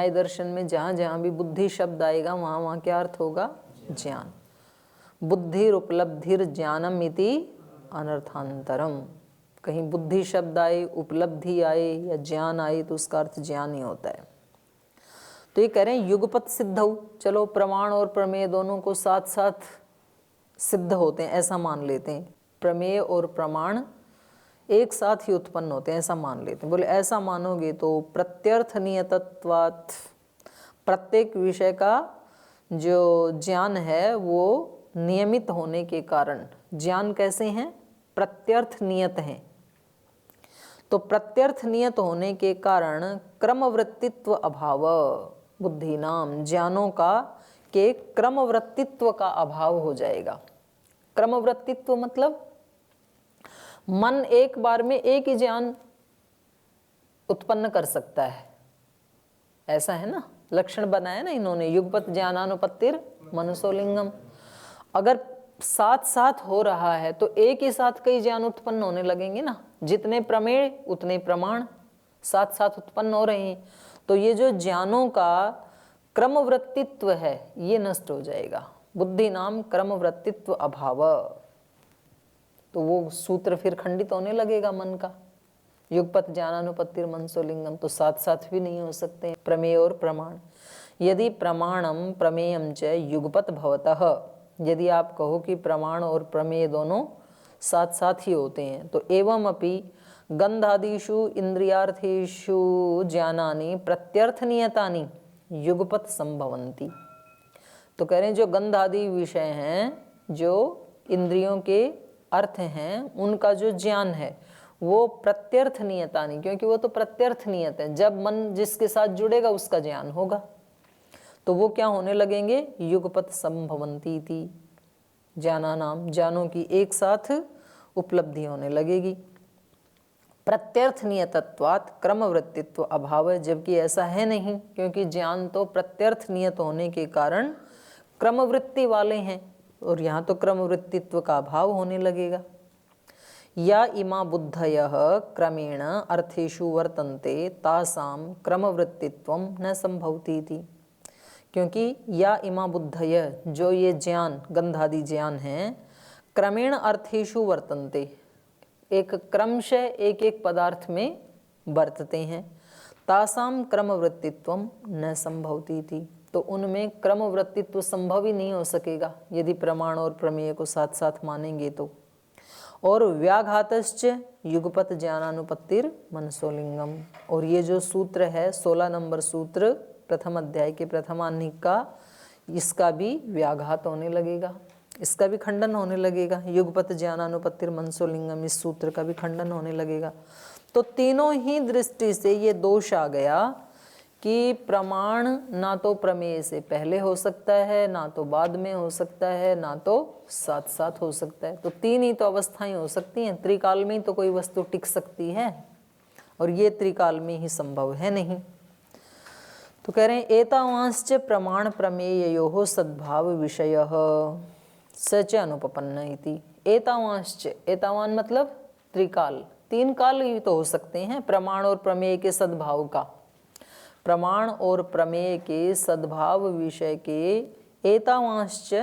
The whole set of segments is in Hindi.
न्याय दर्शन में जहाँ जहाँ भी बुद्धि शब्द आएगा वहाँ वहाँ क्या अर्थ होगा? ज्ञान। बुद्धिर उपलब्धिर ज्ञानम इति अनर्थांतरम। कहीं बुद्धि शब्द आए, उपलब्धि आए या ज्ञान आए तो उसका अर्थ ज्ञान ही होता है। तो ये कह रहे हैं युगपत सिद्धौ, चलो प्रमाण और प्रमेय दोनों को साथ साथ सिद्ध होते हैं ऐसा मान लेते हैं। प्रमेय और प्रमाण एक साथ ही उत्पन्न होते हैं ऐसा मान लेते हैं। बोले ऐसा मानोगे तो प्रत्यर्थ नियतत्वात्, प्रत्येक विषय का जो ज्ञान है वो नियमित होने के कारण, ज्ञान कैसे हैं? प्रत्यर्थ नियत हैं। तो प्रत्यर्थ नियत होने के कारण क्रमवृत्तित्व अभाव, बुद्धि नाम ज्ञानों का के क्रमवृत्तित्व का अभाव हो जाएगा। क्रमवृत्तित्व मतलब मन एक बार में एक ही ज्ञान उत्पन्न कर सकता है, ऐसा है ना, लक्षण बनाया ना इन्होंने, युगपत ज्ञानानुपत्तिर मनसोलिंगम। अगर साथ साथ हो रहा है तो एक ही साथ कई ज्ञान उत्पन्न होने लगेंगे ना, जितने प्रमेय उतने प्रमाण साथ साथ उत्पन्न हो रहे हैं। तो ये जो ज्ञानों का क्रमवृत्तित्व है ये नष्ट हो जाएगा। बुद्धि नाम क्रमवृत्तित्व अभाव, तो वो सूत्र फिर खंडित होने लगेगा मन का। युगपत ज्ञानानुपत्तिर मनसोलिंगम, तो साथ साथ भी नहीं हो सकते प्रमेय और प्रमाण। यदि प्रमाणम प्रमेयम च युगपत भवतः, यदि आप कहो कि प्रमाण और प्रमेय दोनों साथ साथ ही होते हैं तो एवं अपि गंधादिषु इंद्रियार्थेषु ज्ञानानि प्रत्यर्थ नियतानि युगपत संभवन्ति। तो कह रहे हैं जो गंध आदि विषय हैं, जो इंद्रियों के अर्थ हैं, उनका जो ज्ञान है वो प्रत्यर्थ नियतानि, क्योंकि वो तो प्रत्यर्थ नियत है, जब मन जिसके साथ जुड़ेगा उसका ज्ञान होगा, तो वो क्या होने लगेंगे? युगपत संभवन्ति थी, ज्ञाना नाम ज्ञानों की एक साथ उपलब्धि होने लगेगी। प्रत्यर्थ नियतत्वात् क्रमवृत्तित्व अभाव है, जबकि ऐसा है नहीं, क्योंकि ज्ञान तो प्रत्यर्थ नियत होने के कारण क्रमवृत्ति वाले हैं और यहाँ तो क्रमवृत्तित्व का अभाव होने लगेगा। या इमा बुद्धयः क्रमेण अर्थेषु वर्तन्ते तासाम क्रमवृत्तित्वं न संभवति इति। क्योंकि या इमा बुद्धय, जो ये ज्ञान गंधादि ज्ञान हैं, क्रमेण अर्थेषु वर्तन्ते, एक क्रमशः एक एक पदार्थ में बरतते हैं। तासाम क्रमवृत्तित्वं न संभवति इति, तो उनमें क्रमवृत्तित्व संभव ही नहीं हो सकेगा यदि प्रमाण और प्रमेय को साथ साथ मानेंगे तो। और व्याघातश्च युगपत ज्ञानानुपत्तिर मनसोलिंगम, और ये जो सूत्र है 16 नंबर सूत्र प्रथम अध्याय के प्रथमान्हिक का, इसका भी व्याघात होने लगेगा, इसका भी खंडन होने लगेगा। युगपत ज्ञानानुपत्तिर मनसोलिंगम, इस सूत्र का भी खंडन होने लगेगा। तो तीनों ही दृष्टि से ये दोष आ गया कि प्रमाण ना तो प्रमेय से पहले हो सकता है, ना तो बाद में हो सकता है, ना तो साथ साथ हो सकता है। तो तीन ही तो अवस्थाएं हो सकती हैं, त्रिकाल में ही तो कोई वस्तु टिक सकती है, और ये त्रिकाल में ही संभव है नहीं। तो कह रहे हैं एतावांश्च प्रमाण प्रमेययोः सद्भाव विषयः सच अनुपपन्न इति। एतावांश्च, एतावान मतलब त्रिकाल, तीन काल ही तो हो सकते हैं प्रमाण और प्रमेय के सद्भाव का। प्रमाण और प्रमेय के सद्भाव विषय के एतावांश्च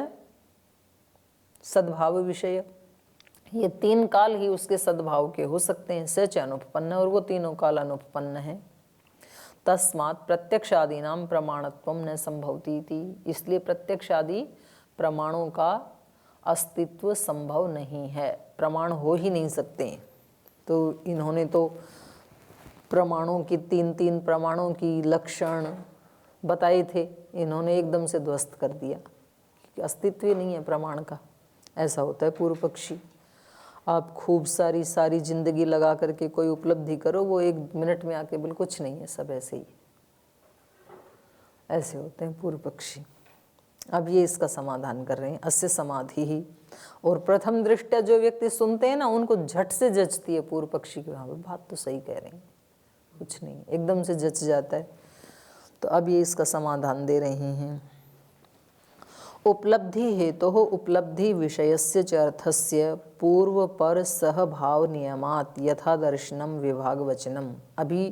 सद्भाव विषय, ये तीन काल ही उसके सद्भाव के हो सकते हैं। सच अनुपपन्न, और वो तीनों काल अनुपपन्न है। तस्मात् प्रत्यक्षादीनां प्रमाणत्वं न संभवति इति, इसलिए प्रत्यक्षादि प्रमाणों का अस्तित्व संभव नहीं है, प्रमाण हो ही नहीं सकते। तो इन्होंने तो प्रमाणों की तीन प्रमाणों की लक्षण बताए थे, इन्होंने एकदम से ध्वस्त कर दिया कि अस्तित्व ही नहीं है प्रमाण का। ऐसा होता है पूर्व पक्षी। आप खूब सारी जिंदगी लगा करके कोई उपलब्धि करो, वो एक मिनट में आके बोले कुछ नहीं है, सब ऐसे ही, ऐसे होते हैं पूर्व पक्षी। अब ये इसका समाधान कर रहे हैं, अस्य समाधि ही। और प्रथम दृष्टया जो व्यक्ति सुनते हैं ना, उनको झट से जचती है पूर्व पक्षी की, हाँ बात तो सही कह रहे हैं, कुछ नहीं, एकदम से जच जाता है। तो अब ये इसका समाधान दे रहे हैं। उपलब्धि हेतु उपलब्धि विषयस्य च अर्थस्य पूर्व पर सहभाव नियमात यथा दर्शनम विभाग वचनम। अभी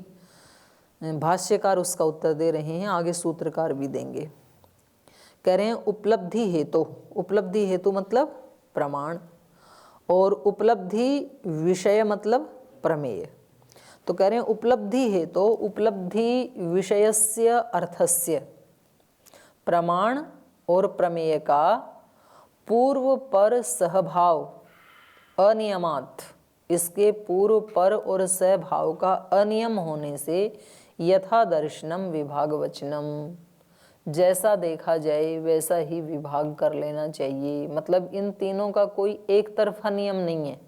भाष्यकार उसका उत्तर दे रहे हैं, आगे सूत्रकार भी देंगे। कह रहे हैं उपलब्धि हेतु, उपलब्धि हेतु मतलब प्रमाण, और उपलब्धि विषय मतलब प्रमेय। तो कह रहे हैं उपलब्धि हेतु उपलब्धि विषयस्य अर्थस्य प्रमाण और प्रमेय का पूर्व पर सहभाव अनियमात्, इसके पूर्व पर और सहभाव का अनियम होने से यथा दर्शनम विभाग वचनम, जैसा देखा जाए वैसा ही विभाग कर लेना चाहिए। मतलब इन तीनों का कोई एक तरफा नियम नहीं है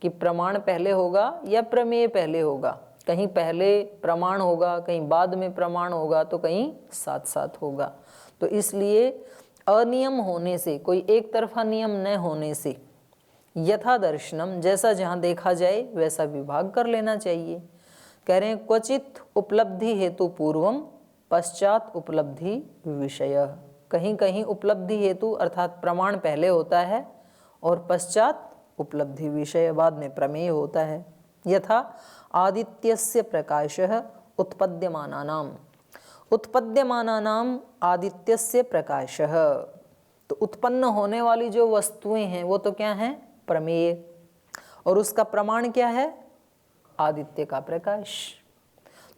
कि प्रमाण पहले होगा या प्रमेय पहले होगा, कहीं पहले प्रमाण होगा, कहीं बाद में प्रमाण होगा, तो कहीं साथ साथ होगा। तो इसलिए अनियम होने से, कोई एक तरफा नियम न होने से यथा दर्शनम, जैसा जहाँ देखा जाए वैसा विभाग कर लेना चाहिए। कह रहे हैं क्वचित उपलब्धि हेतु पूर्वम पश्चात उपलब्धि विषय, कहीं कहीं उपलब्धि हेतु अर्थात प्रमाण पहले होता है और पश्चात उपलब्धि विषय बाद में प्रमेय होता है। यथा आदित्यस्य प्रकाशः उत्पद्यमानानाम, उत्पद्यमानानाम आदित्यस्य प्रकाशः, तो उत्पन्न होने वाली जो वस्तुएं हैं वो तो क्या हैं, प्रमेय, और उसका प्रमाण क्या है, आदित्य का प्रकाश।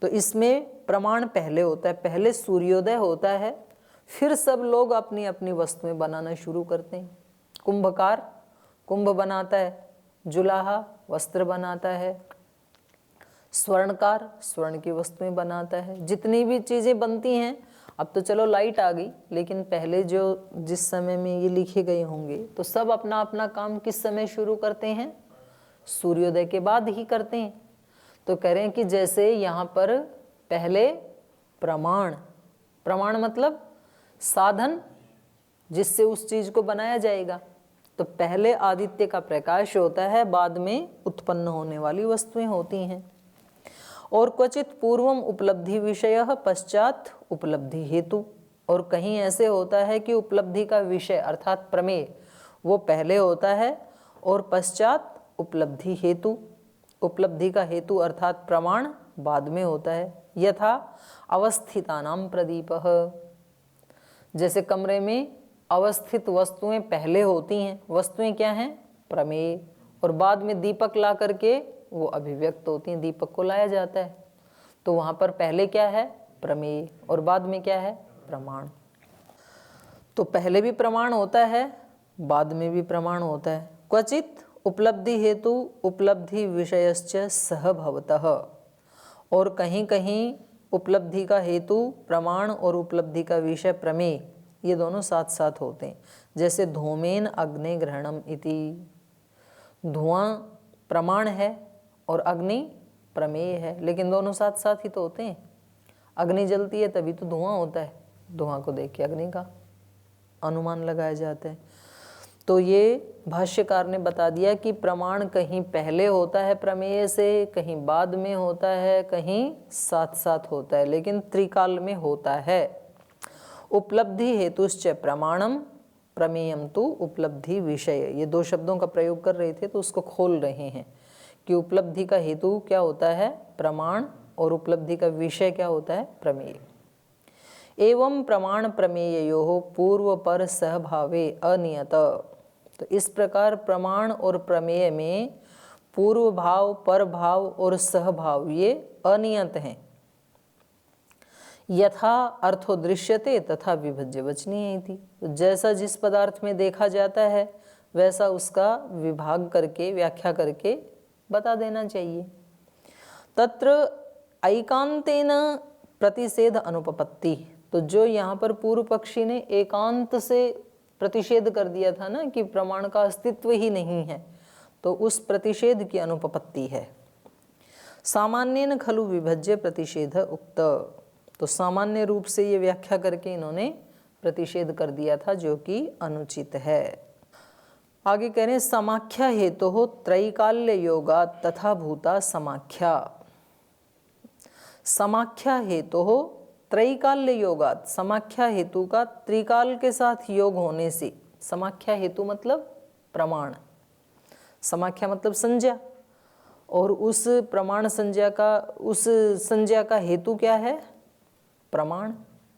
तो इसमें प्रमाण पहले होता है, पहले सूर्योदय होता है, फिर सब लोग अपनी अपनी वस्तुएं बनाना शुरू करते हैं। कुंभकार कुंभ बनाता है, जुलाहा वस्त्र बनाता है, स्वर्णकार स्वर्ण की वस्तुएं बनाता है, जितनी भी चीज़ें बनती हैं। अब तो चलो लाइट आ गई, लेकिन पहले जो जिस समय में ये लिखे गए होंगे तो सब अपना अपना काम किस समय शुरू करते हैं, सूर्योदय के बाद ही करते हैं। तो कह रहे हैं कि जैसे यहाँ पर पहले प्रमाण, प्रमाण मतलब साधन जिससे उस चीज़ को बनाया जाएगा, तो पहले आदित्य का प्रकाश होता है, बाद में उत्पन्न होने वाली वस्तुएं होती हैं। और क्वचित पूर्वम उपलब्धि विषय पश्चात उपलब्धि हेतु, और कहीं ऐसे होता है कि उपलब्धि का विषय अर्थात प्रमेय वो पहले होता है और पश्चात उपलब्धि हेतु, उपलब्धि का हेतु अर्थात प्रमाण बाद में होता है। यथा अवस्थितानाम प्रदीपः, जैसे कमरे में अवस्थित वस्तुएं पहले होती हैं, वस्तुएं क्या हैं, प्रमेय, और बाद में दीपक ला करके वो अभिव्यक्त होती हैं, दीपक को लाया जाता है। तो वहाँ पर पहले क्या है, प्रमेय, और बाद में क्या है, प्रमाण। तो पहले भी प्रमाण होता है, बाद में भी प्रमाण होता है। क्वचित उपलब्धि हेतु उपलब्धि विषयश्च सहभवतः, और कहीं कहीं उपलब्धि का हेतु प्रमाण और उपलब्धि का विषय प्रमेय ये दोनों साथ साथ होते हैं। जैसे धूमेन अग्नि ग्रहणम इति, धुआं प्रमाण है और अग्नि प्रमेय है, लेकिन दोनों साथ साथ ही तो होते हैं। अग्नि जलती है तभी तो धुआं होता है, धुआं को देख के अग्नि का अनुमान लगाया जाता है। तो ये भाष्यकार ने बता दिया कि प्रमाण कहीं पहले होता है प्रमेय से, कहीं बाद में होता है, कहीं साथ साथ होता है, लेकिन त्रिकाल में होता है। उपलब्धि हेतुश्च प्रमाणम प्रमेयम तु उपलब्धि विषय, ये दो शब्दों का प्रयोग कर रहे थे तो उसको खोल रहे हैं कि उपलब्धि का हेतु क्या होता है, प्रमाण, और उपलब्धि का विषय क्या होता है, प्रमेय। एवं प्रमाण प्रमेययोः पूर्व पर सहभावे अनियत, तो इस प्रकार प्रमाण और प्रमेय में पूर्व भाव, पर भाव और सहभाव ये अनियत हैं। यथा अर्थो दृश्यते तथा विभज्य वचनीय थी, तो जैसा जिस पदार्थ में देखा जाता है वैसा उसका विभाग करके, व्याख्या करके बता देना चाहिए। तत्र ऐकांतेन प्रतिषेध अनुपपत्ति, तो जो यहाँ पर पूर्व पक्षी ने एकांत से प्रतिषेध कर दिया था ना कि प्रमाण का अस्तित्व ही नहीं है, तो उस प्रतिषेध की अनुपपत्ति है। सामान्येन खलु विभज्य प्रतिषेध उक्त, तो सामान्य रूप से ये व्याख्या करके इन्होंने प्रतिषेध कर दिया था जो कि अनुचित है। आगे कह रहे हैं समाख्या हेतु हो त्रैकाल्य योगा तथा भूता समाख्या, समाख्या हेतु हो त्रैकाल्य योगात, समाख्या हेतु का त्रिकाल के साथ योग होने से, समाख्या हेतु मतलब प्रमाण, समाख्या मतलब संज्ञा, और उस प्रमाण संज्ञा का, उस संज्ञा का हेतु क्या है? प्रमाण।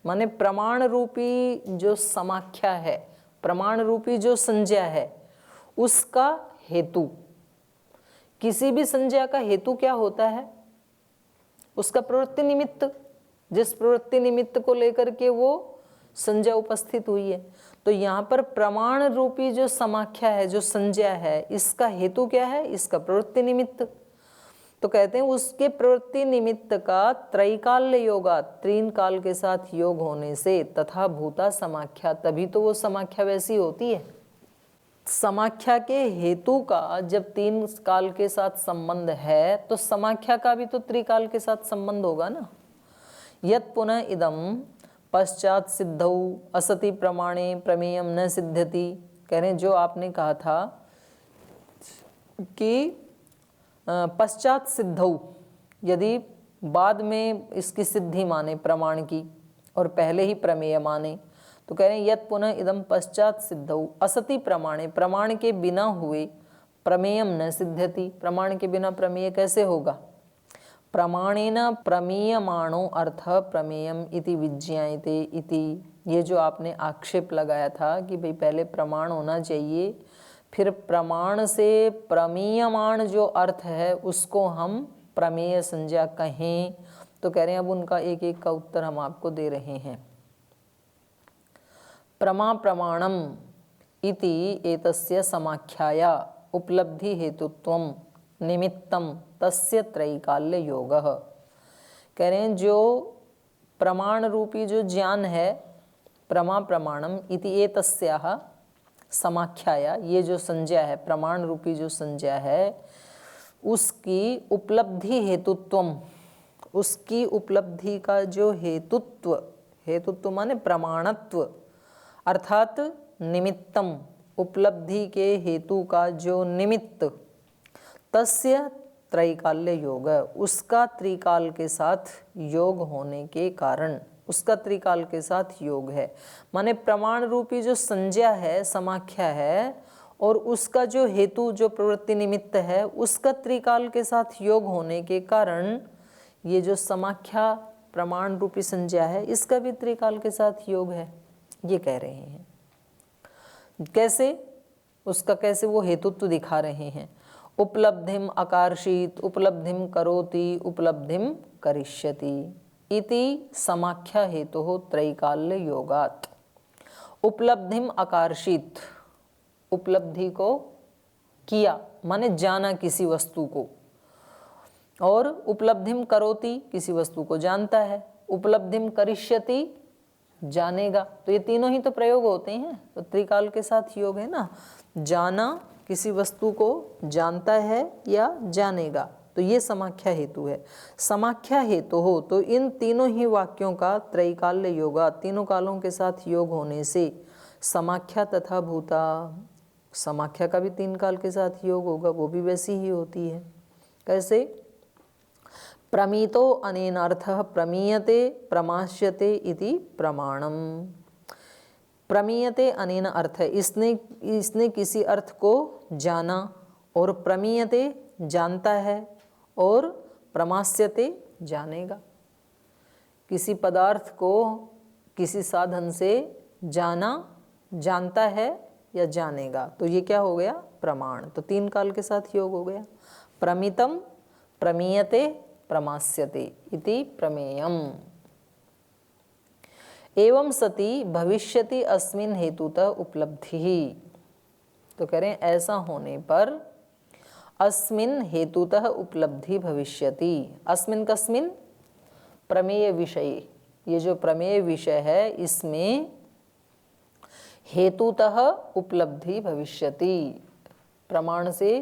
माने प्रमाण रूपी जो समाख्या है, प्रमाण रूपी जो संज्ञा है, उसका हेतु। किसी भी संज्ञा का हेतु क्या होता है? उसका प्रवृत्ति निमित्त। जिस प्रवृत्ति निमित्त को लेकर के वो संज्ञा उपस्थित हुई है। तो यहाँ पर प्रमाण रूपी जो समाख्या है, जो संज्ञा है, इसका हेतु क्या है? इसका प्रवृत्ति निमित्त। तो कहते हैं उसके प्रवृत्ति निमित्त का त्रैकाल्य योगा, तीन काल के साथ योग होने से तथा भूता समाख्या, तभी तो वो समाख्या वैसी होती है। समाख्या के हेतु का जब तीन काल के साथ संबंध है तो समाख्या का भी तो त्रिकाल के साथ संबंध होगा ना। यत् पुनः इदम पश्चात सिद्धौ असति प्रमाणे प्रमेयम न सिद्ध्यति। कह रहे हैं जो आपने कहा था कि पश्चात सिद्धौ, यदि बाद में इसकी सिद्धि माने प्रमाण की और पहले ही प्रमेय माने, तो कह रहे हैं यत् पुनः इदम पश्चात सिद्धौ असति प्रमाणे, प्रमाण के बिना हुए प्रमेयम न सिद्ध्यति, प्रमाण के बिना प्रमेय कैसे होगा? प्रमाणेन प्रमीयमाणो अर्थ प्रमेयम इति विज्ञायते इति। ये जो आपने आक्षेप लगाया था कि भाई पहले प्रमाण होना चाहिए, फिर प्रमाण से प्रमीयमाण जो अर्थ है उसको हम प्रमेय संज्ञा कहें, तो कह रहे हैं अब उनका एक एक का उत्तर हम आपको दे रहे हैं। प्रमा प्रमाणम इति एतस्य समाख्याया उपलब्धि हेतुत्वम निमित्तम तस्य त्रैकाल्य योगः। कह रहे हैं जो प्रमाण रूपी जो ज्ञान है, प्रमा प्रमाणम इति एतस्याः समाख्याया, ये जो संज्ञा है, प्रमाण रूपी जो संज्ञा है, उसकी उपलब्धि हेतुत्वम, उसकी उपलब्धि का जो हेतुत्व, हेतुत्व माने प्रमाणत्व, अर्थात निमित्तम, उपलब्धि के हेतु का जो निमित्त, तस्य त्रैकाल्य योग, उसका त्रिकाल के साथ योग होने के कारण, उसका त्रिकाल के साथ योग है। माने प्रमाण रूपी जो संज्ञा है, समाख्या है, और उसका जो हेतु, जो प्रवृत्ति निमित्त है, उसका त्रिकाल के साथ योग होने के कारण ये जो समाख्या प्रमाण रूपी संज्ञा है, इसका भी त्रिकाल के साथ योग है, ये कह रहे हैं। कैसे? उसका कैसे वो हेतुत्व दिखा रहे हैं। उपलब्धिम आकर्षित, उपलब्धिम करोति, उपलब्धिम करिष्यति इति समाख्या हेतु त्रैकाल्य योगात्। उपलब्धिम आकर्षित, उपलब्धि को किया माने जाना किसी वस्तु को, और उपलब्धिम करोति, किसी वस्तु को जानता है, उपलब्धिम करिष्यति, जानेगा। तो ये तीनों ही तो प्रयोग होते हैं, तो त्रिकाल के साथ योग है ना। जाना, किसी वस्तु को जानता है या जानेगा, तो ये समाख्या हेतु है। समाख्या हेतु हो तो इन तीनों ही वाक्यों का त्रैकाल्य योगा, तीनों कालों के साथ योग होने से समाख्या तथा भूता, समाख्या का भी तीन काल के साथ योग होगा, वो भी वैसी ही होती है। कैसे? प्रमीतो अनेन अर्थः प्रमीयते प्रमास्यते इति प्रमाणम। प्रमीयते अनेन अर्थ, इसने किसी अर्थ को जाना, और प्रमीयते जानता है, और प्रमास्यते जानेगा। किसी पदार्थ को किसी साधन से जाना, जानता है या जानेगा, तो ये क्या हो गया? प्रमाण। तो तीन काल के साथ योग हो गया। प्रमितम प्रमीयते प्रमास्यते इति प्रमेयम। एवं सति भविष्यति अस्मिन् हेतुतः उपलब्धि। तो कह रहे हैं ऐसा होने पर अस्मिन् हेतुतः उपलब्धि भविष्यति। अस्मिन् कस्मिन्? प्रमेय विषय। ये जो प्रमेय विषय है इसमें हेतुतः उपलब्धि भविष्यति, प्रमाण से,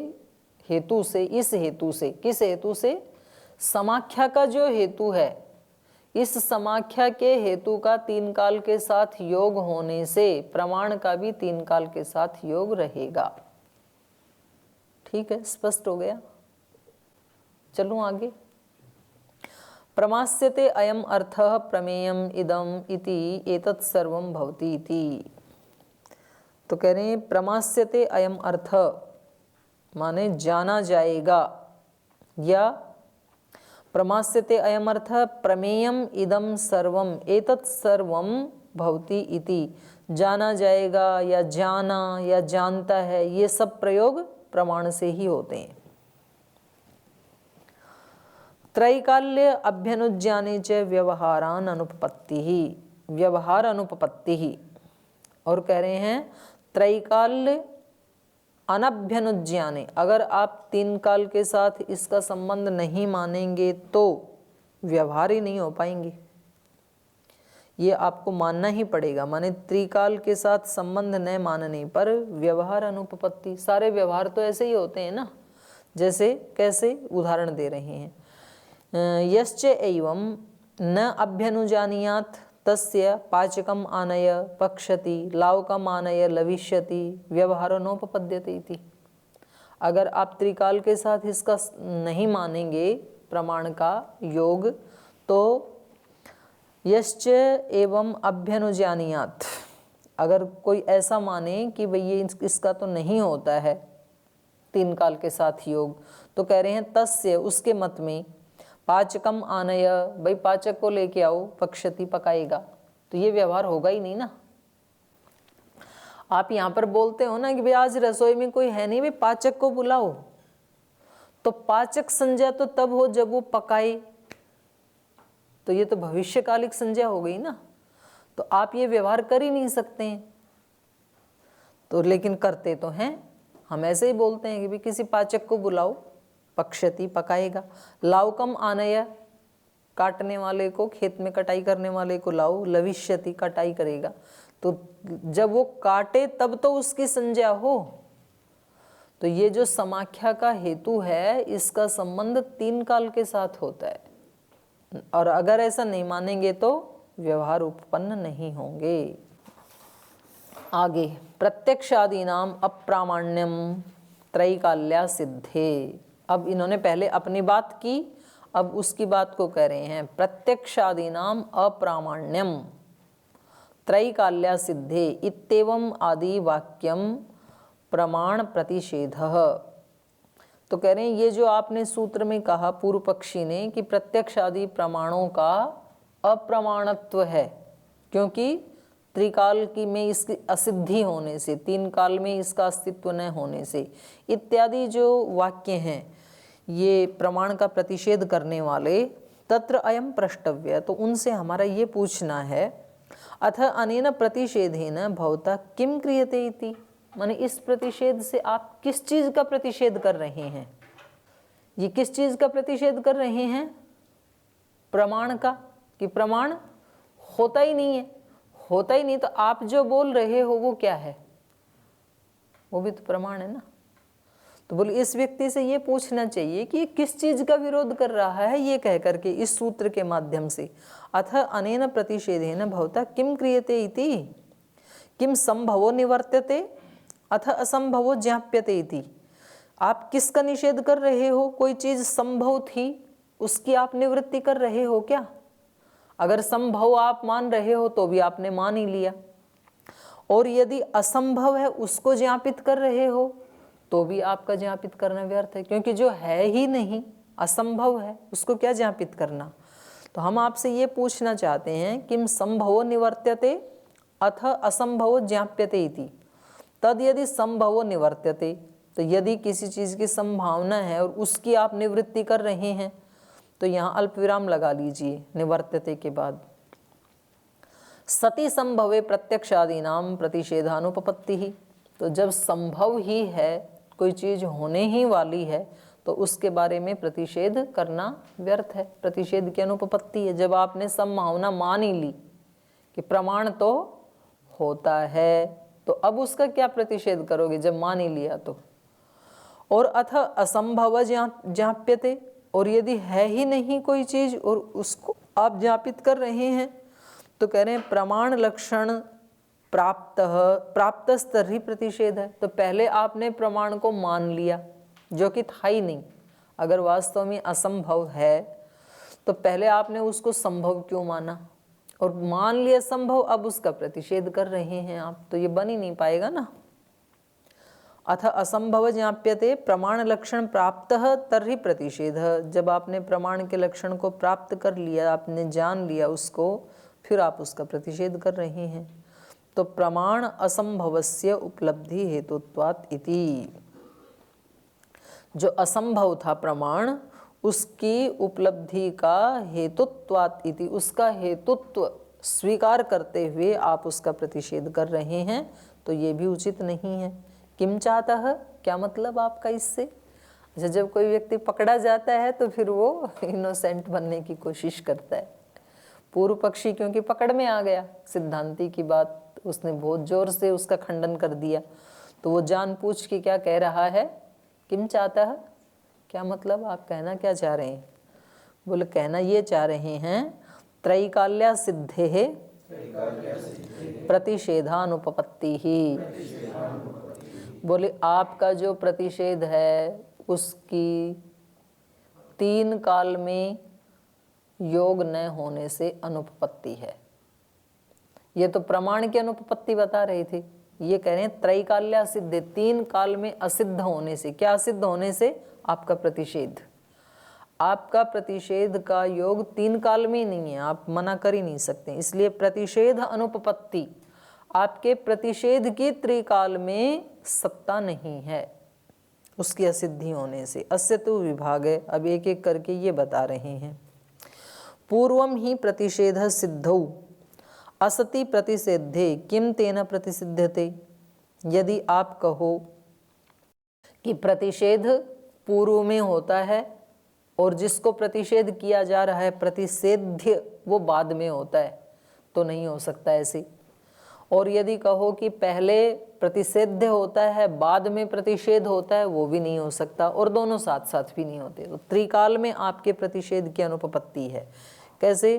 हेतु से, इस हेतु से। किस हेतु से? समाख्या का जो हेतु है, इस समाख्या के हेतु का तीन काल के साथ योग होने से प्रमाण का भी तीन काल के साथ योग रहेगा। ठीक है, स्पष्ट हो गया। चलूं आगे। प्रमास्यते अयम अर्थः प्रमेयम इदम इति एतत् सर्वं भवति इति। तो कह रहे हैं प्रमास्यते अयम अर्थ माने जाना जाएगा, या प्रमास्यते अयमर्थ प्रमेयम इदम सर्वम एतत् सर्वम भवति इति, जाना जाएगा या जाना या जानता है, ये सब प्रयोग प्रमाण से ही होते हैं। त्रैकाल्य अभ्यनुज्ञाने च व्यवहारान अनुपपत्ति ही, व्यवहार अनुपपत्ति ही। और कह रहे हैं त्रैकाल्य अनभ्यनुज्ञाने, अगर आप 3 काल के साथ इसका संबंध नहीं मानेंगे तो व्यवहार ही नहीं हो पाएंगे। ये आपको मानना ही पड़ेगा, माने त्रिकाल के साथ संबंध न मानने पर व्यवहार अनुपपत्ति। सारे व्यवहार तो ऐसे ही होते हैं ना, जैसे कैसे उदाहरण दे रहे हैं, यश्च एवं न अभ्यनुजानीयात् तस्य पाचकम आनय पक्षति लावकम आनय लविष्यति व्यवहारो नोपपद्यते इति। अगर आप त्रिकाल के साथ इसका नहीं मानेंगे प्रमाण का योग, तो यश्च एवं अभ्यनुजानीयात्, अगर कोई ऐसा माने कि भाई ये इसका तो नहीं होता है 3 काल के साथ योग, तो कह रहे हैं तस्य, उसके मत में, पाचकम आनय, भाई पाचक को लेके आओ, पक्षति पकाएगा, तो ये व्यवहार होगा ही नहीं ना। आप यहाँ पर बोलते हो ना कि भाई आज रसोई में कोई है नहीं, भाई पाचक को बुलाओ, तो पाचक संज्ञा तो तब हो जब वो पकाए, तो ये तो भविष्यकालिक संज्ञा हो गई ना, तो आप ये व्यवहार कर ही नहीं सकते हैं। तो लेकिन करते तो हैं, हम ऐसे ही बोलते हैं कि भाई किसी पाचक को बुलाओ, पक्षति पकाएगा, लावकम आनय, काटने वाले को, खेत में कटाई करने वाले को लाओ, लविष्यति, कटाई करेगा, तो जब वो काटे तब तो उसकी संज्ञा हो। तो ये जो समाख्या का हेतु है, इसका संबंध 3 काल के साथ होता है, और अगर ऐसा नहीं मानेंगे तो व्यवहार उत्पन्न नहीं होंगे। आगे, प्रत्यक्षादीनाम अप्रामाण्यम त्रैकाल्या सिद्धे। अब इन्होंने पहले अपनी बात की, अब उसकी बात को कह रहे हैं, प्रत्यक्षादीनाम अप्रामाण्यम त्रैकाल्या सिद्धे इत्येवं आदि वाक्यम प्रमाण प्रतिषेधः। तो कह रहे हैं ये जो आपने सूत्र में कहा पूर्व पक्षी ने कि प्रत्यक्ष आदि प्रमाणों का अप्रमाणत्व है, क्योंकि त्रिकाल की में इसकी असिद्धि होने से, 3 काल में इसका अस्तित्व न होने से, इत्यादि जो वाक्य हैं ये प्रमाण का प्रतिषेध करने वाले, तत्र अयम प्रष्टव्य, तो उनसे हमारा ये पूछना है, अथ अनेन प्रतिषेधेन भवता किम क्रियते इति, माने इस प्रतिषेध से आप किस चीज का प्रतिषेध कर रहे हैं? ये किस चीज का प्रतिषेध कर रहे हैं? प्रमाण का, कि प्रमाण होता ही नहीं है। होता ही नहीं तो आप जो बोल रहे हो वो क्या है? वो भी तो प्रमाण है ना। तो बोले इस व्यक्ति से ये पूछना चाहिए कि ये किस चीज का विरोध कर रहा है, ये कह करके इस सूत्र के माध्यम से, अथ अनेन प्रतिषेधेन भवता किम क्रियते इति, किम संभवो निवर्त्यते अथ असंभवो ज्ञाप्यते इति। आप किसका निषेध कर रहे हो? कोई चीज संभव थी उसकी आप निवृत्ति कर रहे हो क्या? अगर संभव आप मान रहे हो तो भी आपने मान ही लिया, और यदि असंभव है उसको ज्ञापित कर रहे हो तो भी आपका ज्ञापित करना व्यर्थ है, क्योंकि जो है ही नहीं, असंभव है, उसको क्या ज्ञापित करना। तो हम आपसे ये पूछना चाहते हैं किम संभवो निवर्त्यते अथ असंभवो ज्ञाप्यते इति। तद यदि संभवो निवर्त्यते, तो यदि किसी चीज की संभावना है और उसकी आप निवृत्ति कर रहे हैं, तो यहाँ अल्प विराम लगा लीजिए निवर्त्यते के बाद। सति संभवे प्रत्यक्षादीनाम प्रतिषेधानुपपत्ति ही, तो जब संभव ही है, कोई चीज होने ही वाली है, तो उसके बारे में प्रतिषेध करना व्यर्थ है। प्रतिषेध की अनुपपत्ति है जब आपने संभावना मान ही ली कि प्रमाण तो होता है, तो अब उसका क्या प्रतिषेध करोगे जब मान ही लिया तो। और अथ असंभव ज्ञाप्यते, और यदि है ही नहीं कोई चीज और उसको आप ज्ञापित कर रहे हैं, तो कह रहे हैं प्रमाण लक्षण प्राप्त स्तर ही प्रतिषेध है। तो पहले आपने प्रमाण को मान लिया जो कि था ही नहीं, अगर वास्तव में असंभव है तो पहले आपने उसको संभव क्यों माना, और मान लिया संभव, अब उसका प्रतिषेध कर रहे हैं आप, तो ये बन ही नहीं पाएगा ना। अथ असंभव ज्ञाप्यते प्रमाण लक्षण प्राप्तः तर्हि प्रतिषेधः। जब आपने प्रमाण के लक्षण को प्राप्त कर लिया, आपने जान लिया उसको, फिर आप उसका प्रतिषेध कर रहे हैं। तो प्रमाण असंभवस्य उपलब्धि हेतुत्वात् इति, जो असंभव था प्रमाण, उसकी उपलब्धि का हेतुत्वात् इति, उसका हेतुत्व स्वीकार करते हुए आप उसका प्रतिषेध कर रहे हैं, तो ये भी उचित नहीं है। किम चाहता, क्या मतलब आपका इससे? अच्छा, जब कोई व्यक्ति पकड़ा जाता है तो फिर वो इनोसेंट बनने की कोशिश करता है। पूर्व पक्षी क्योंकि पकड़ में आ गया, सिद्धांती की बात उसने बहुत जोर से उसका खंडन कर दिया, तो वो जानबूझ के क्या कह रहा है, किम चाहता है, क्या मतलब, आप कहना क्या चाह रहे हैं? बोले कहना ये चाह रहे हैं, त्रैकाल्या सिद्धे प्रतिषेधानुपपत्ति ही। बोले आपका जो प्रतिषेध है उसकी 3 काल में योग न होने से अनुपपत्ति है। ये तो प्रमाण की अनुपपत्ति बता रहे थे, ये कह रहे हैं त्रैकाल्या सिद्धे, 3 काल में असिद्ध होने से। क्या असिद्ध होने से? आपका प्रतिषेध। आपका प्रतिषेध का योग 3 काल में ही नहीं है, आप मना कर ही नहीं सकते, इसलिए प्रतिषेध अनुपपत्ति, आपके प्रतिषेध की त्रिकाल में सत्ता नहीं है उसकी असिद्धि होने से। अस्य तु विभाग है, अब एक एक करके ये बता रहे हैं। पूर्वम ही प्रतिषेध सिद्धौ असति प्रतिषेधे किम तेन प्रतिसिध्यते। यदि आप कहो कि प्रतिषेध पूर्व में होता है और जिसको प्रतिषेध किया जा रहा है प्रतिषेध्य वो बाद में होता है, तो नहीं हो सकता ऐसे। और यदि कहो कि पहले प्रतिषेध्य होता है बाद में प्रतिषेध होता है, वो भी नहीं हो सकता, और दोनों साथ साथ भी नहीं होते। तो त्रिकाल में आपके प्रतिषेध की अनुपपत्ति है। कैसे?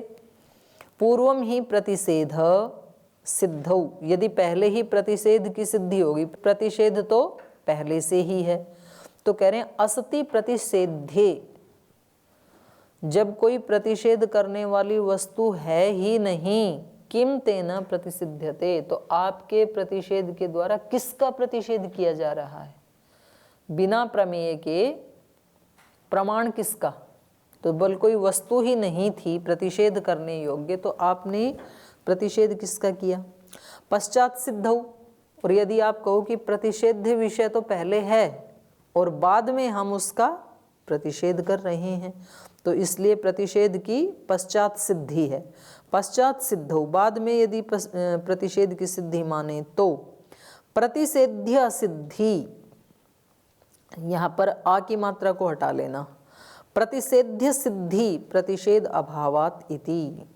पूर्वम ही प्रतिषेध सिद्धौ, यदि पहले ही प्रतिषेध की सिद्धि होगी, प्रतिषेध तो पहले से ही है, तो कह रहे हैं असति प्रतिषेध्ये, जब कोई प्रतिषेध करने वाली वस्तु है ही नहीं, किम तेन प्रतिसिध्यते, तो आपके प्रतिषेध के द्वारा किसका प्रतिषेध किया जा रहा है? बिना प्रमेय के प्रमाण किसका? तो बल कोई वस्तु ही नहीं थी प्रतिषेध करने योग्य, तो आपने प्रतिषेध किसका किया? पश्चात सिद्धौ, और यदि आप कहो कि प्रतिषेध विषय तो पहले है और बाद में हम उसका प्रतिषेध कर रहे हैं, तो इसलिए प्रतिषेध की पश्चात सिद्धि है। पश्चात सिद्धौ, बाद में यदि प्रतिषेध की सिद्धि माने तो प्रतिषेध्य सिद्धि, यहाँ पर आ की मात्रा को हटा लेना, प्रतिषेध्य सिद्धि प्रतिषेध अभावात इति।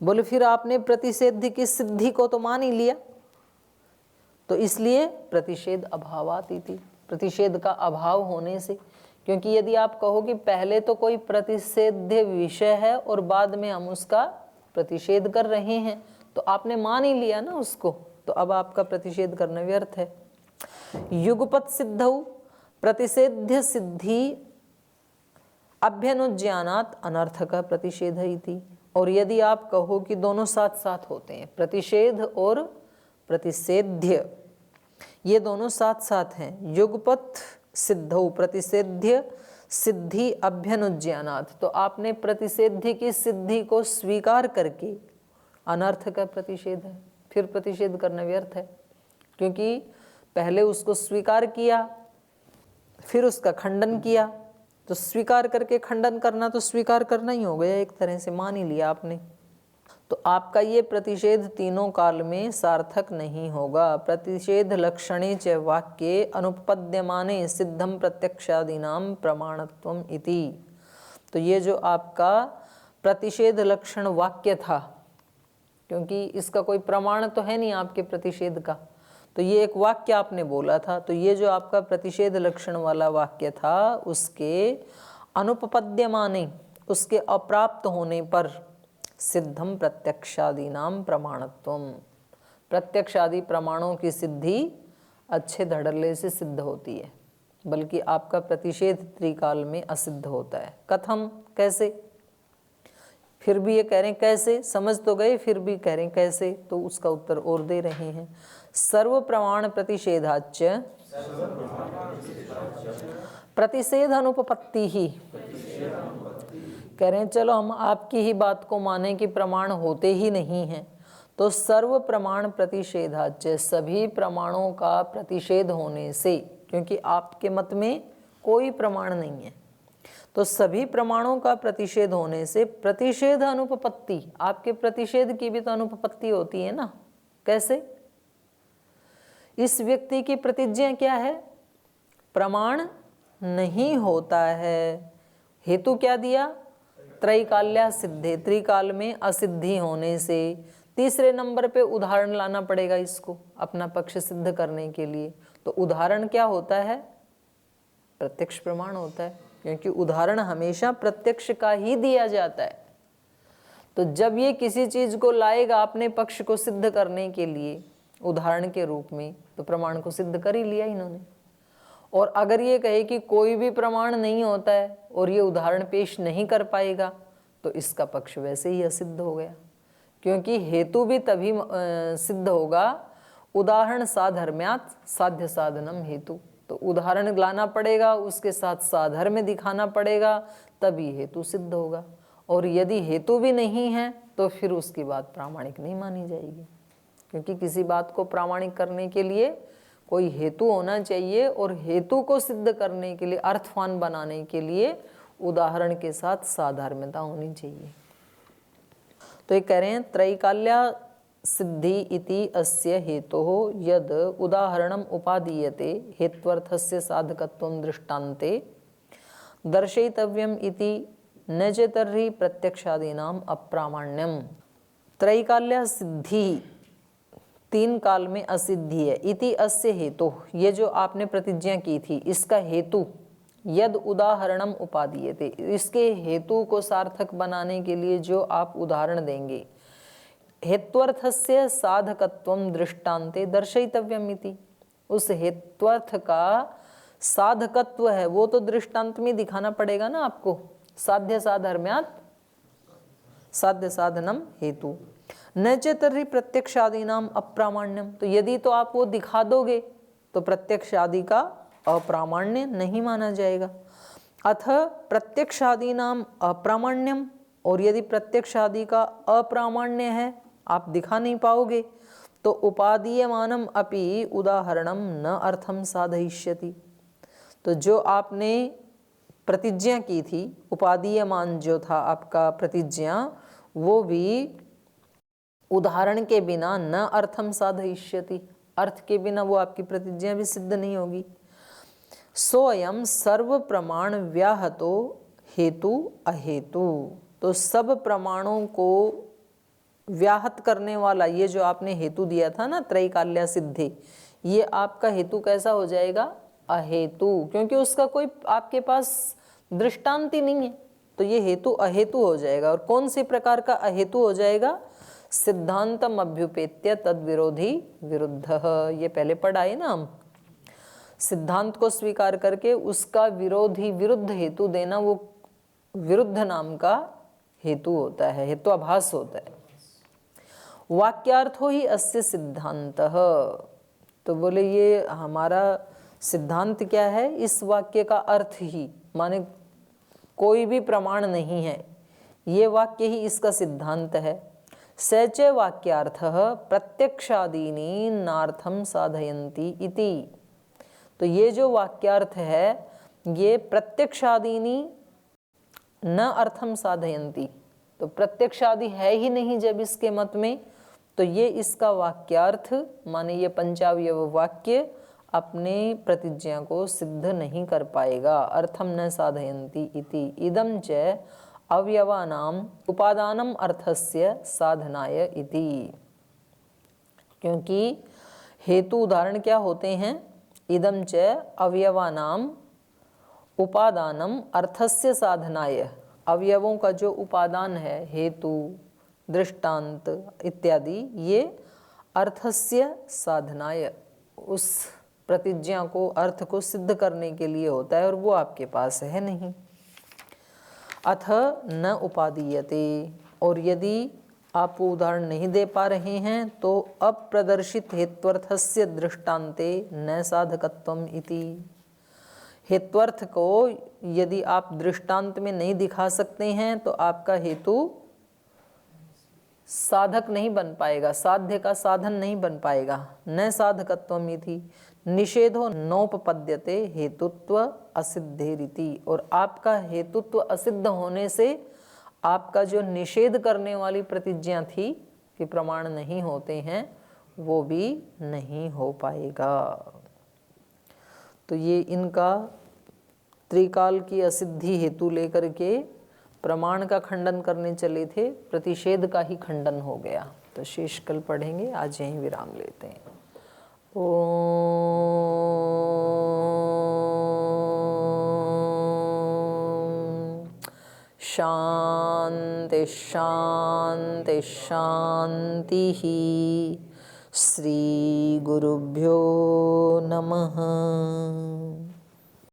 बोले फिर आपने प्रतिषेध की सिद्धि को तो मान ही लिया, तो इसलिए प्रतिषेध अभावात इति, प्रतिषेध का अभाव होने से। क्योंकि यदि आप कहो कि पहले तो कोई प्रतिषेध्य विषय है और बाद में हम उसका प्रतिषेध कर रहे हैं, तो आपने मान ही लिया ना उसको, तो अब आपका प्रतिषेध करना व्यर्थ है। युगपत सिद्धौ प्रतिषेध्य सिद्धि अभ्यनुज्ञानात् अनर्थक प्रतिषेध इति। और यदि आप कहो कि दोनों साथ साथ होते हैं, प्रतिषेध और प्रतिषेध्य, ये दोनों साथ साथ हैं। युगपत सिद्धौ प्रतिषेध्य सिद्धि अभ्यनुज्ञानात्, तो आपने प्रतिषेध्य की सिद्धि को स्वीकार करके अनर्थ का प्रतिषेध है, फिर प्रतिषेध करना व्यर्थ है। क्योंकि पहले उसको स्वीकार किया फिर उसका खंडन किया, तो स्वीकार करके खंडन करना तो स्वीकार करना ही हो गया, एक तरह से मान ही लिया आपने। तो आपका ये प्रतिषेध तीनों काल में सार्थक नहीं होगा। प्रतिषेध लक्षणे च वाक्ये अनुपपद्यमाने सिद्धम प्रत्यक्षादीनाम प्रमाणत्वम इति। तो ये जो आपका प्रतिषेध लक्षण वाक्य था, क्योंकि इसका कोई प्रमाण तो है नहीं आपके प्रतिषेध का, तो ये एक वाक्य आपने बोला था, तो ये जो आपका प्रतिषेध लक्षण वाला वाक्य था, उसके अनुपपद्यमाने, उसके अप्राप्त होने पर सिद्धम प्रत्यक्षादीनाम प्रमाणत्वम, प्रत्यक्षादि प्रमाणों की सिद्धि अच्छे धड़ल्ले से सिद्ध होती है, बल्कि आपका प्रतिषेध त्रिकाल में असिद्ध होता है। कथम, कैसे? फिर भी ये कह रहे हैं कैसे, समझ तो गए, फिर भी कह रहे हैं कैसे, तो उसका उत्तर और दे रहे हैं। सर्व प्रमाण प्रतिषेधाच्च प्रतिषेध अनुपपत्ति ही। कह रहे हैं चलो हम आपकी ही बात को माने कि प्रमाण होते ही नहीं हैं, तो सर्व प्रमाण प्रतिषेधाच्य, सभी प्रमाणों का प्रतिषेध होने से, क्योंकि आपके मत में कोई प्रमाण नहीं है, तो सभी प्रमाणों का प्रतिषेध होने से प्रतिषेध अनुपपत्ति, आपके प्रतिषेध की भी तो अनुपपत्ति होती है ना। कैसे? इस व्यक्ति की प्रतिज्ञा क्या है? प्रमाण नहीं होता है। हेतु क्या दिया? त्रैकाल्या सिद्धे, त्रिकाल में असिद्धि होने से। तीसरे नंबर पे उदाहरण लाना पड़ेगा इसको अपना पक्ष सिद्ध करने के लिए। तो उदाहरण क्या होता है? प्रत्यक्ष प्रमाण होता है, क्योंकि उदाहरण हमेशा प्रत्यक्ष का ही दिया जाता है। तो जब ये किसी चीज को लाएगा अपने पक्ष को सिद्ध करने के लिए उदाहरण के रूप में, तो प्रमाण को सिद्ध कर ही लिया इन्होंने। और अगर ये कहे कि कोई भी प्रमाण नहीं होता है और ये उदाहरण पेश नहीं कर पाएगा, तो इसका पक्ष वैसे ही असिद्ध हो गया, क्योंकि हेतु भी तभी सिद्ध होगा उदाहरण साधर्म्यात् साध्य साधनम हेतु। तो उदाहरण लाना पड़ेगा, उसके साथ साधर्म्य दिखाना पड़ेगा, तभी हेतु सिद्ध होगा। और यदि हेतु भी नहीं है तो फिर उसकी बात प्रामाणिक नहीं मानी जाएगी, क्योंकि किसी बात को प्रामाणिक करने के लिए कोई हेतु होना चाहिए, और हेतु को सिद्ध करने के लिए, अर्थवान बनाने के लिए उदाहरण के साथ साधर्म्यता होनी चाहिए। तो ये कह रहे हैं त्रैकाल्या सिद्धि इति अस्य हेतोः यद उदाहरणम उपादीयते हेत्वर्थस्य साधकत्वं दृष्टान्ते दर्शयितव्यम इति न च तर्हि प्रत्यक्षादीनाम अप्रामाण्यम। त्रैकाल्या सिद्धि, तीन काल में असिद्धि है, इति अस्य हेतु, ये जो आपने प्रतिज्ञा की थी इसका हेतु, यद उदाहरणम उपादीयते, इसके हेतु को सार्थक बनाने के लिए जो आप उदाहरण देंगे, हेत्वर्थस्य साधकत्वं दृष्टान्ते दर्शयितव्यम इति, उस हेत्वर्थ का साधकत्व है वो तो दृष्टांत में दिखाना पड़ेगा ना आपको। साध्य साधर्म्यात् साध्य साधनम हेतु न च तर्हि प्रत्यक्षादीनाम अप्रामाण्यम। तो यदि तो आप वो दिखा दोगे तो प्रत्यक्ष आदि का अप्रामाण्य नहीं माना जाएगा। अथ प्रत्यक्षादीनाम अप्रामाण्यम, और यदि प्रत्यक्ष आदि का अप्रामाण्य है, आप दिखा नहीं पाओगे, तो उपादीयमानम अपि उदाहरणम न अर्थम साधयिष्यति। तो जो आपने प्रतिज्ञा की थी, उपादीयमान जो था आपका प्रतिज्ञा, वो भी उदाहरण के बिना न अर्थम साधयिष्यति, अर्थ के बिना वो आपकी प्रतिज्ञा भी सिद्ध नहीं होगी। सोयम सर्व प्रमाण व्याहतो हेतु अहेतु। तो सब प्रमाणों को व्याहत करने वाला ये जो आपने हेतु दिया था ना त्रैकाल्या सिद्धि, ये आपका हेतु कैसा हो जाएगा? अहेतु, क्योंकि उसका कोई आपके पास दृष्टांत ही नहीं है, तो ये हेतु अहेतु हो जाएगा। और कौन सी प्रकार का अहेतु हो जाएगा? सिद्धांतम अभ्युपेत्य तद विरोधी विरुद्ध, ये पहले पढ़ा है ना हम। सिद्धांत को स्वीकार करके उसका विरोधी विरुद्ध हेतु देना, वो विरुद्ध नाम का हेतु होता है, हेत्वाभास होता है। वाक्यार्थो ही अस्य सिद्धांतः। तो बोले ये हमारा सिद्धांत क्या है? इस वाक्य का अर्थ ही, माने कोई भी प्रमाण नहीं है, ये वाक्य ही इसका सिद्धांत है। सच वाक्यार्थः प्रत्यक्षादीनि नार्थम साधयन्ति इति। तो ये जो वाक्यार्थ है ये प्रत्यक्षादीनि न अर्थम साधयन्ति, तो प्रत्यक्षादि है ही नहीं जब इसके मत में, तो ये इसका वाक्यार्थ माने ये पंचावयव वाक्य अपने प्रतिज्ञा को सिद्ध नहीं कर पाएगा। अर्थम न साधयन्ति इति इदं च अवयवानाम उपादानम अर्थस्य साधनाय इति। क्योंकि हेतु उदाहरण क्या होते हैं? इदं च अवयवानाम उपादानम अर्थस्य साधनाय, अवयवों का जो उपादान है, हेतु, दृष्टांत इत्यादि, ये अर्थस्य साधनाय, उस प्रतिज्ञा को, अर्थ को सिद्ध करने के लिए होता है, और वो आपके पास है नहीं। अथ न उपादीयते, और यदि आप वो उदाहरण नहीं दे पा रहे हैं तो अप्रदर्शित हेत्वर्थस्य दृष्टान्ते न साधकत्वम इति। हेत्वर्थ को यदि आप दृष्टांत में नहीं दिखा सकते हैं तो आपका हेतु साधक नहीं बन पाएगा, साध्य का साधन नहीं बन पाएगा। न साधकत्वम इति निषेधो नोपपद्यते हेतुत्व असिद्धेरिति। और आपका हेतुत्व असिद्ध होने से आपका जो निषेध करने वाली प्रतिज्ञा थी कि प्रमाण नहीं होते हैं, वो भी नहीं हो पाएगा। तो ये इनका त्रिकाल की असिद्धि हेतु लेकर के प्रमाण का खंडन करने चले थे, प्रतिषेध का ही खंडन हो गया। तो शेष कल पढ़ेंगे, आज यहीं विराम लेते हैं। ओम शांति शांति शांति। श्री गुरुभ्यो नमः।